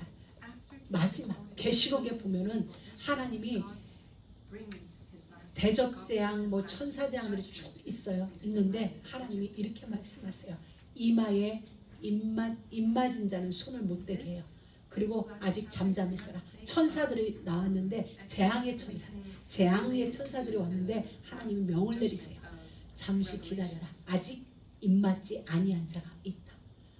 계시록에 보면은 하나님이 대적재앙, 천사재앙들이 쭉 있는데 하나님이 이렇게 말씀하세요. 이마에 입맞은 자는 손을 못 대게 해요. 그리고 아직 잠잠했어라. 천사들이 나왔는데 재앙의 천사들이 왔는데 하나님이 명을 내리세요. 잠시 기다려라. 아직 입맞지 아니한 자가 있다.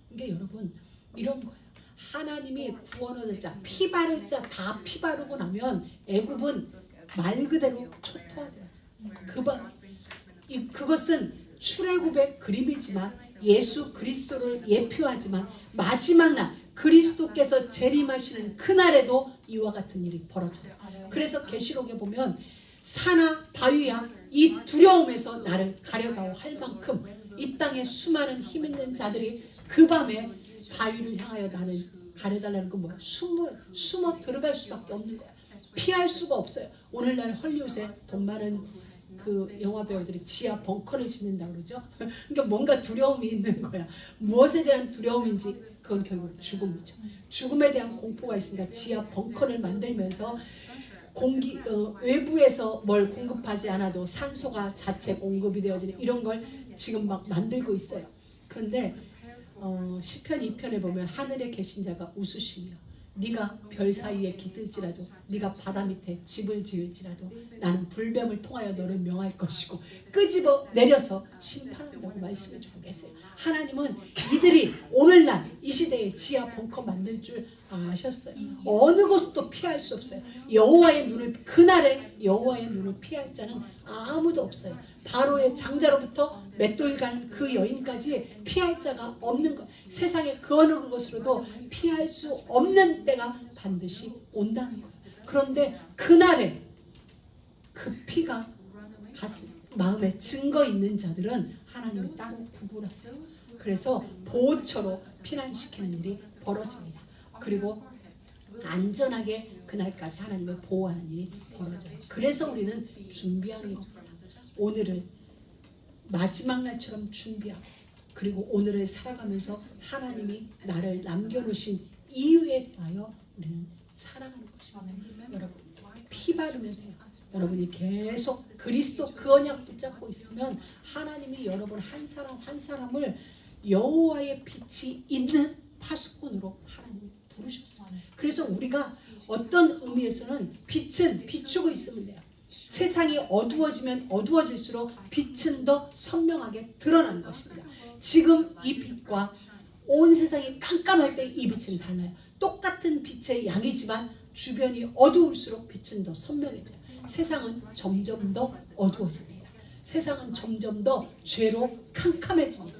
그러니까 여러분 이런 거예요. 하나님이 구원 얻을 자, 피 바를 자 다 피 바르고 나면 애굽은 말 그대로 초토화돼요. 그것은 출애굽의 그림이지만 예수 그리스도를 예표하지만 마지막 날 그리스도께서 재림하시는 그날에도 이와 같은 일이 벌어져요. 그래서 계시록에 보면 산하 바위야 이 두려움에서 나를 가려다오 할 만큼 이 땅에 수많은 힘 있는 자들이 그 밤에 바위를 향하여 나를 가려달라는 건 뭐야? 숨어 들어갈 수밖에 없는 거야. 피할 수가 없어요. 오늘날 헐리우드에 돈 많은 그 영화 배우들이 지하 벙커를 짓는다 그러죠. 그러니까 뭔가 두려움이 있는 거야. 무엇에 대한 두려움인지 그건 결국 죽음이죠. 죽음에 대한 공포가 있으니까 지하 벙커를 만들면서 외부에서 뭘 공급하지 않아도 산소가 자체 공급이 되어지는 이런 걸 지금 막 만들고 있어요. 그런데 시편 2편에 보면 하늘에 계신 자가 웃으시며 네가 별 사이에 깃들지라도 네가 바다 밑에 집을 지을지라도 나는 불뱀을 통하여 너를 명할 것이고 끄집어 내려서 심판한다고 말씀해 주고 계세요. 하나님은 이들이 오늘날 이 시대에 지하 벙커 만들 줄 아셨어요. 어느 곳도 피할 수 없어요. 그날에 여호와의 눈을 피할 자는 아무도 없어요. 바로의 장자로부터 맷돌 간 그 여인까지 피할 자가 없는 것. 세상에 그 어느 것으로도 피할 수 없는 때가 반드시 온다는 거예요. 그런데 그날에 그 피가 마음에 증거 있는 자들은 하나님이 따로 구분하세요. 그래서 보호처로 피난시키는 일이 벌어집니다. 그리고 안전하게 그날까지 하나님을 보호하는 일이 벌어져요. 그래서 우리는 준비하는 겁니다. 오늘을 마지막 날처럼 준비하고 그리고 오늘을 살아가면서 하나님이 나를 남겨놓으신 이유에 대하여 우리는 살아가는 것입니다. 여러분 피 바르면 돼요. 여러분이 계속 그리스도 그 언약 붙잡고 있으면 하나님이 여러분 한 사람 한 사람을 여호와의 빛이 있는 파수꾼으로 하나님이 부르셨어요. 그래서 우리가 어떤 의미에서는 빛은 비추고 있으면 돼요. 세상이 어두워지면 어두워질수록 빛은 더 선명하게 드러나는 것입니다. 지금 이 빛과 온 세상이 깜깜할 때 이 빛은 달라요. 똑같은 빛의 양이지만 주변이 어두울수록 빛은 더 선명해져요. 세상은 점점 더 어두워집니다. 세상은 점점 더 죄로 캄캄해집니다.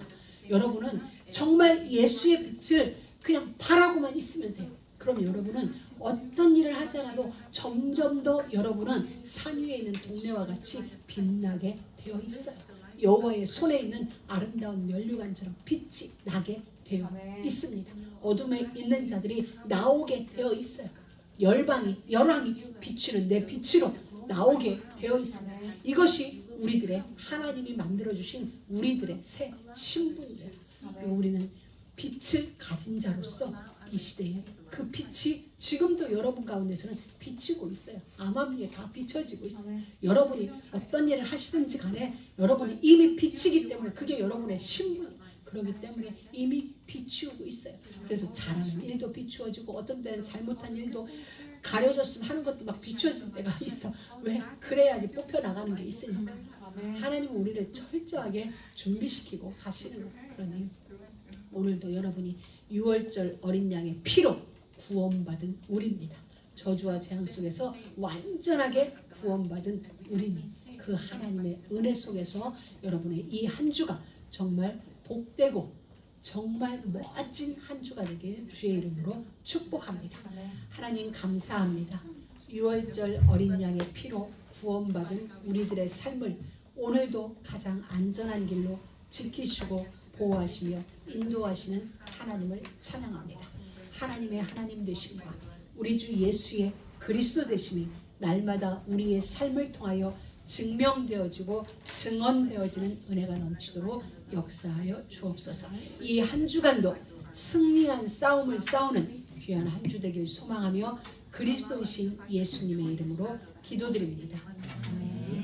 여러분은 정말 예수의 빛을 그냥 바라고만 있으면 돼요. 그럼 여러분은 어떤 일을 하지 않아도 점점 더 여러분은 산 위에 있는 동네와 같이 빛나게 되어 있어요. 여호와의 손에 있는 아름다운 면류관처럼 빛이 나게 되어 있습니다. 어둠에 있는 자들이 나오게 되어 있어요. 열왕이 비추는 내 빛으로 나오게 되어 있습니다. 이것이 우리들의 하나님이 만들어주신 우리들의 새 신분이에요. 우리는 빛을 가진 자로서 이 시대에 그 빛이 지금도 여러분 가운데서는 비치고 있어요. 암암리에 다 비춰지고 있어요. 여러분이 어떤 일을 하시든지 간에 여러분이 이미 비치기 때문에 그게 여러분의 신분 그렇기 때문에 이미 비추고 있어요. 그래서 잘하는 일도 비추어지고 어떤 때는 잘못한 일도 가려졌으면 하는 것도 막 비추어질 때가 있어. 왜? 그래야지 뽑혀나가는 게 있으니까. 하나님은 우리를 철저하게 준비시키고 가시는 거예요. 그러니 오늘도 여러분이 6월절 어린 양의 피로 구원받은 우리입니다. 저주와 재앙 속에서 완전하게 구원받은 우리니 그 하나님의 은혜 속에서 여러분의 이 한 주가 정말 복되고 정말 멋진 한 주가 되길 주의 이름으로 축복합니다. 하나님 감사합니다. 6월절 어린 양의 피로 구원받은 우리들의 삶을 오늘도 가장 안전한 길로 지키시고 보호하시며 인도하시는 하나님을 찬양합니다. 하나님의 하나님 되심과 우리 주 예수의 그리스도 되심이 날마다 우리의 삶을 통하여 증명되어지고 증언되어지는 은혜가 넘치도록 역사하여 주옵소서. 이 한 주간도 승리한 싸움을 싸우는 귀한 한 주 되길 소망하며 그리스도이신 예수님의 이름으로 기도드립니다. 아멘.